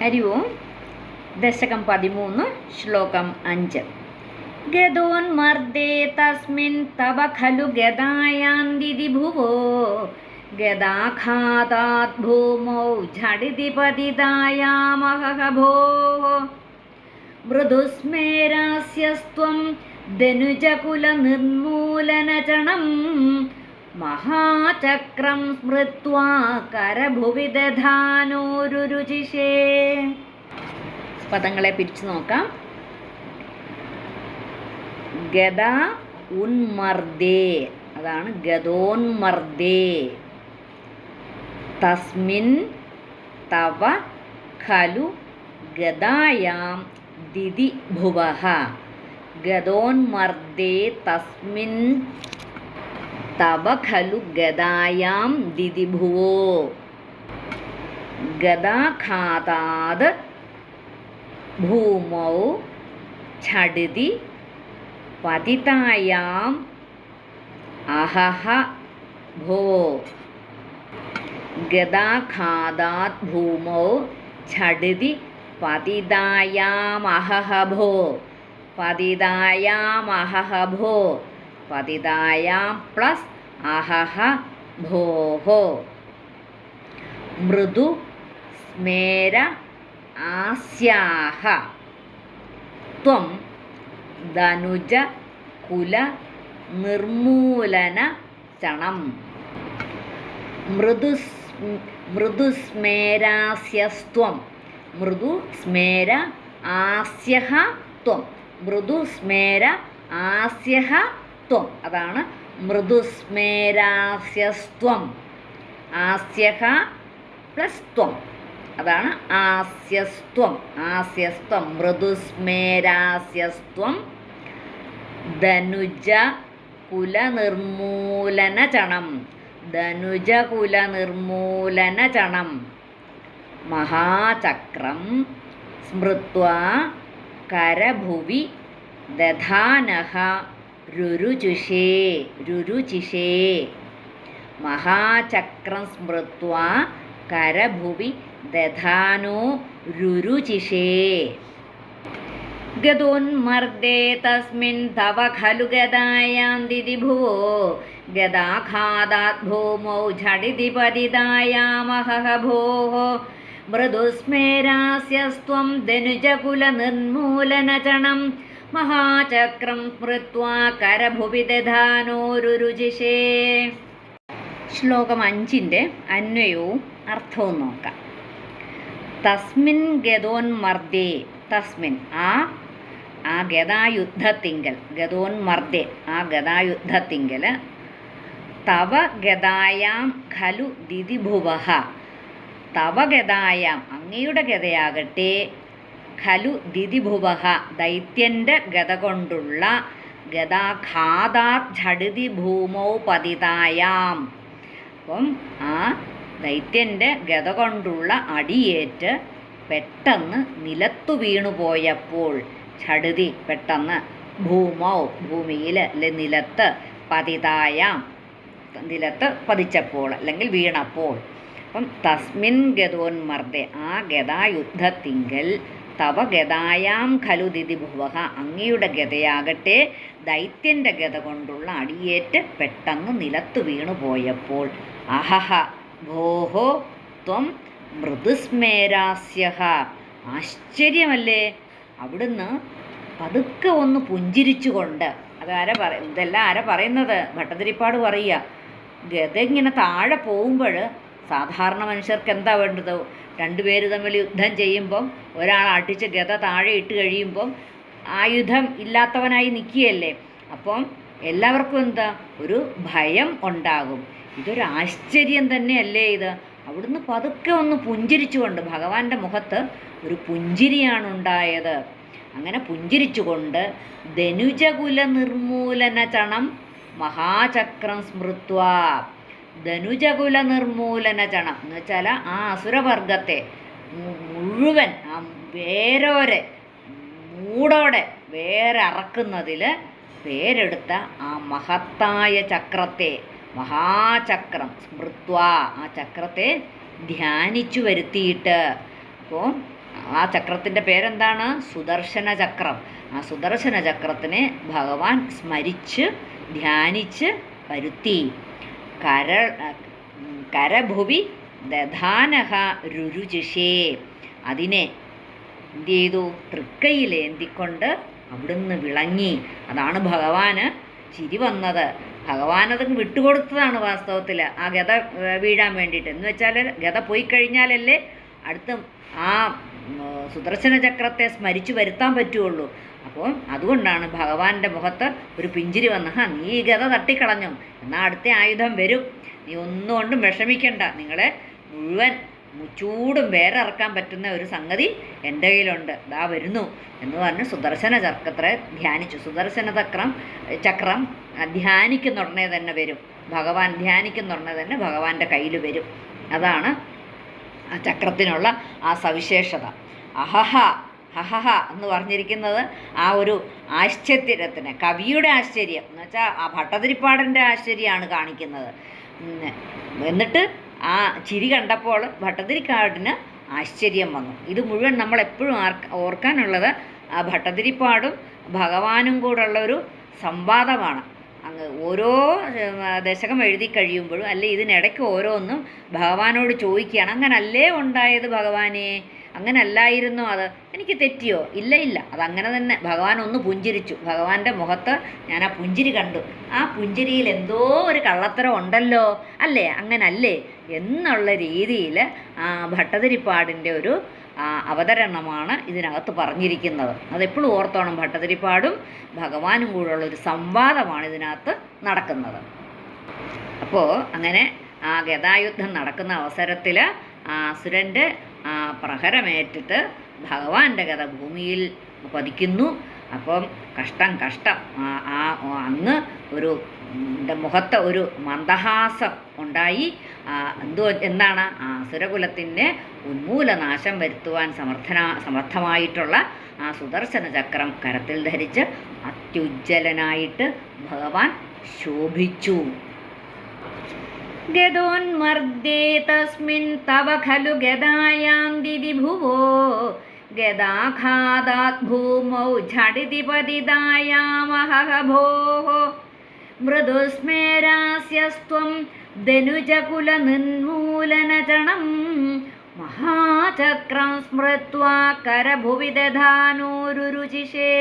हरि ओं दशकं 13 श्लोकं 5 गदोन्मर्दे तस्मिन् तव खलु गदायान्दिति भुवो गदाघातात् भूमौ झटिति पतितायामहह भोः मृदुस्मेरास्यस्त्वं धनुजकुलनिर्मूलनचणं महाचक्रं स्मृत्वा करभुवि दधानोरुरुचिषे പദങ്ങളെ പിരിച്ചു നോക്കാം. ഗദ ഉന്മർദേ, അതാണ് ഗദോന്മർദേ. തസ്മിൻ തവ ഖലു ഗദായാം ദിതി ഭുവഃ. ഗദോന്മർദേ തസ്മിൻ തവ ഖലു ഗദായാം ദിതി ഭുവോ ഗദാഘാതാത് ഭൂമൗ ഝടിതി പതിതായാം അഹഹ ഭോ. ഗദാഘാതാത് ഭൂമൗ ഝടിതി പതിതായാം അഹഹ ഭോ. പതിതായാം അഹഹ ഭോ. പതിതായാം പ്ലസ് അഹഹ ഭോഹോ. മൃദു സ്മേര ആസ്യാഹ ത്വം ധനുജ കുല നിർമൂലന ചണം. മൃദുസ്മേരാസ്യസ്ത്വം. മൃദുസ്മേര ആസ്യഹ ത്വം. മൃദുസ്മേര ആസ്യഹ ത്വം, അതാണ് മൃദുസ്മേരാസ്യസ്ത്വം. ആസ്യഹ പ്ലസ് ത്വം, അതാണ് ആസ്യസ്ത്വം. ആസ്യസ്ത്വം മൃദുസ്മേരാസ്യസ്ത്വം ധനുജ കുലനിർമൂലനചണം. ധനുജ കുലനിർമൂലനചണം മഹാചക്രം സ്മൃത്വാ കരഭുവി ദധാനഃ രുരുചിഷേ. രുരുചിഷേ മഹാചക്രം സ്മൃത്വാ കരഭുവി ദധാനോ രുരുചിഷേ. ഗദോന്മർദേ തസ്മിൻ തവ ഖലു ഗദായാന്ദിതി ഭുവോ ഗദാഘാതാത് ഭൂമൗ ഝടിതി പതിതായാമഹഹ ഭോः മൃദുസ്മേരാസ്യസ്ത്വം ധനുജകുലനിർമൂലനചണം മഹാചക്രം സ്മൃത്വാ കരഭുവി ദധാനോരുരുചിഷേ. ശ്ലോകം 5 അന്വയവും അർത്ഥവും നോക്കാം. തസ്മിൻ ഗദോന്മർദേ. തസ്മിൻ ആ ഗദായുദ്ധത്തിങ്കൽ. ഗദോന്മർദേ ആ ഗദായുദ്ധത്തിങ്കൽ. തവ ഗദായാം ഖലു ദിതി ഭുവഃ. തവ ഗദായാം അങ്ങയുടെ ഗദയാകട്ടെ. ഖലു ദിതി ഭുവഃ ദൈത്യൻ്റെ ഗദ കൊണ്ടുള്ള. ഗദാഘാതാത് ഝടിതി ഭൂമൗ പതിതായാം. അപ്പം ആ ദൈത്യൻ്റെ ഗദ കൊണ്ടുള്ള അടിയേറ്റ് പെട്ടെന്ന് നിലത്തു വീണുപോയപ്പോൾ. ഝടിതി പെട്ടെന്ന്, ഭൂമൗ ഭൂമിയിൽ അല്ലെ നിലത്ത്, പതിതായാം നിലത്ത് പതിച്ചപ്പോൾ അല്ലെങ്കിൽ വീണപ്പോൾ. അപ്പം തസ്മിൻ ഗദോന്മർദേ ആ ഗദായുദ്ധത്തിങ്കൽ. തവ ഗദായാം ഖലു ദിതി ഭുവഃ അങ്ങയുടെ ഗദയാകട്ടെ ദൈത്യൻ്റെ ഗദ കൊണ്ടുള്ള അടിയേറ്റ് പെട്ടെന്ന് നിലത്തു വീണുപോയപ്പോൾ. അഹഹ ഭോഹോ ത്വം മൃദുസ്മേരാസ്യഹ. ആശ്ചര്യമല്ലേ. അവിടുന്ന് പതുക്കെ ഒന്ന് പുഞ്ചിരിച്ചുകൊണ്ട്. ഇതെല്ലാം ആരാ പറയുന്നത്? ഭട്ടതിരിപ്പാട് പറയുക. ഗദ ഇങ്ങനെ താഴെ പോകുമ്പോൾ സാധാരണ മനുഷ്യർക്ക് എന്താ വേണ്ടത്? രണ്ടുപേര് തമ്മിൽ യുദ്ധം ചെയ്യുമ്പം ഒരാൾ അടിച്ച് ഗദ താഴെ ഇട്ട് കഴിയുമ്പം ആയുധം ഇല്ലാത്തവനായി നിൽക്കുകയല്ലേ. അപ്പം എല്ലാവർക്കും എന്താ ഒരു ഭയം ഉണ്ടാകും. ഇതൊരു ആശ്ചര്യം തന്നെയല്ലേ ഇത്. അവിടുന്ന് പതുക്കെ ഒന്ന് പുഞ്ചിരിച്ചുകൊണ്ട്, ഭഗവാന്റെ മുഖത്ത് ഒരു പുഞ്ചിരിയാണ് ഉണ്ടായത്. അങ്ങനെ പുഞ്ചിരിച്ചുകൊണ്ട് ധനുജകുല നിർമൂലന ചണം മഹാചക്രം സ്മൃത്വാ. ധനുജകുല നിർമൂലന ചണം എന്ന് വെച്ചാൽ ആ അസുരവർഗത്തെ മുഴുവൻ ആ വേരോരെ മൂടോടെ വേറെ അറക്കുന്നതിൽ പേരെടുത്ത ആ മഹത്തായ ചക്രത്തെ, മഹാചക്രം സ്മൃത്വ, ആ ചക്രത്തെ ധ്യാനിച്ചു വരുത്തിയിട്ട്. അപ്പോൾ ആ ചക്രത്തിൻ്റെ പേരെന്താണ്? സുദർശന ചക്രം. ആ സുദർശന ചക്രത്തിനെ ഭഗവാൻ സ്മരിച്ച് ധ്യാനിച്ച് വരുത്തി. കരഭുവി ദധാനഹ രുരുചിഷേ. അതിനെ എന്ത് ചെയ്തു? തൃക്കൈയിലേന്തിക്കൊണ്ട് അവിടുന്ന് വിളങ്ങി. അതാണ് ഭഗവാന് ചിരി വന്നത്. ഭഗവാനത് വിട്ടുകൊടുത്തതാണ് വാസ്തവത്തിൽ ആ ഗത വീഴാൻ വേണ്ടിയിട്ട്. എന്ന് വെച്ചാൽ ഗത പോയി കഴിഞ്ഞാലല്ലേ അടുത്ത ആ സുദർശന ചക്രത്തെ സ്മരിച്ചു വരുത്താൻ പറ്റുള്ളൂ. അപ്പോൾ അതുകൊണ്ടാണ് ഭഗവാന്റെ മുഖത്ത് ഒരു പിഞ്ചിരി വന്ന്, നീ ഈ ഗത തട്ടിക്കളഞ്ഞു, എന്നാൽ അടുത്ത ആയുധം വരും, നീ ഒന്നുകൊണ്ടും വിഷമിക്കണ്ട, നിങ്ങളെ മുഴുവൻ ചൂടും വേറെ ഇറക്കാൻ പറ്റുന്ന ഒരു സംഗതി എൻ്റെ കയ്യിലുണ്ട്, ദാ വരുന്നു എന്ന് പറഞ്ഞ് സുദർശന ചക്രത്തെ ധ്യാനിച്ചു. സുദർശന ചക്രം ധ്യാനിക്കുന്ന ഉടനെ തന്നെ വരും, ഭഗവാൻ ധ്യാനിക്കുന്ന ഉടനെ തന്നെ ഭഗവാന്റെ കയ്യിൽ വരും. അതാണ് ആ ചക്രത്തിനുള്ള ആ സവിശേഷത. അഹഹ ഹഹഹ എന്ന് പറഞ്ഞിരിക്കുന്നത് ആ ഒരു ആശ്ചര്യത്തിന്, കവിയുടെ ആശ്ചര്യം എന്ന് വെച്ചാൽ ആ ഭട്ടതിരിപ്പാടിൻ്റെ ആശ്ചര്യമാണ് കാണിക്കുന്നത്. എന്നിട്ട് ആ ചിരി കണ്ടപ്പോൾ ഭട്ടതിരിപ്പാടിന് ആശ്ചര്യം വന്നു. ഇത് മുഴുവൻ നമ്മളെപ്പോഴും ഓർക്കാനുള്ളത് ആ ഭട്ടതിരിപ്പാടും ഭഗവാനും കൂടെയുള്ള ഒരു സംവാദമാണ്. അങ്ങ് ഓരോ ദശകം എഴുതി കഴിയുമ്പോഴും അല്ലെ ഇതിനിടയ്ക്ക് ഓരോന്നും ഭഗവാനോട് ചോദിക്കുകയാണ്, അങ്ങനല്ലേ ഉണ്ടായത് ഭഗവാനെ, അങ്ങനല്ലായിരുന്നു, അത് എനിക്ക് തെറ്റിയോ? ഇല്ല ഇല്ല, അതങ്ങനെ തന്നെ. ഭഗവാൻ ഒന്ന് പുഞ്ചിരിച്ചു. ഭഗവാന്റെ മുഖത്ത് ഞാൻ ആ പുഞ്ചിരി കണ്ടു. ആ പുഞ്ചിരിയിൽ എന്തോ ഒരു കള്ളത്തരം ഉണ്ടല്ലോ, അല്ലേ, അങ്ങനല്ലേ എന്നുള്ള രീതിയിൽ ആ ഭട്ടതിരിപ്പാടിൻ്റെ ഒരു അവതരണമാണ് ഇതിനകത്ത് പറഞ്ഞിരിക്കുന്നത്. അതെപ്പോഴും ഓർത്തോണം, ഭട്ടതിരിപ്പാടും ഭഗവാനും കൂടെയുള്ളൊരു സംവാദമാണ് ഇതിനകത്ത് നടക്കുന്നത്. അപ്പോൾ അങ്ങനെ ആ ഗദായുദ്ധം നടക്കുന്ന അവസരത്തിൽ ആ അസുരൻ്റെ ആ പ്രഹരമേറ്റിട്ട് ഭഗവാന്റെ ഗദ ഭൂമിയിൽ പതിക്കുന്നു. അപ്പം കഷ്ടം അങ്ങ് ഒരു മുഖത്ത് ഒരു മന്ദഹാസം ഉണ്ടായി. എന്താണ്? ആ അസുരകുലത്തിൻ്റെ ഉന്മൂലനാശം വരുത്തുവാൻ സമർത്ഥമായിട്ടുള്ള ആ സുദർശന ചക്രം കരത്തിൽ ധരിച്ച് അത്യുജ്വലനായിട്ട് ഭഗവാൻ ശോഭിച്ചു. ഗദോന്മർദ്ദേ തസ്മിൻ തവ ഖലു ഗദായാം ദിദിഭുവോ ഗദാഘാതാത് ഭൂമൗ ഝടിതി പതിതായാമഹ ഭോഃ മൃദുസ്മേരാസ്യസ്ത്വം ധനുജകുലനിർമൂലനചണം മഹാചക്രം സ്മൃത്വാ കരഭുവി ദധാനോരുരുചിഷേ.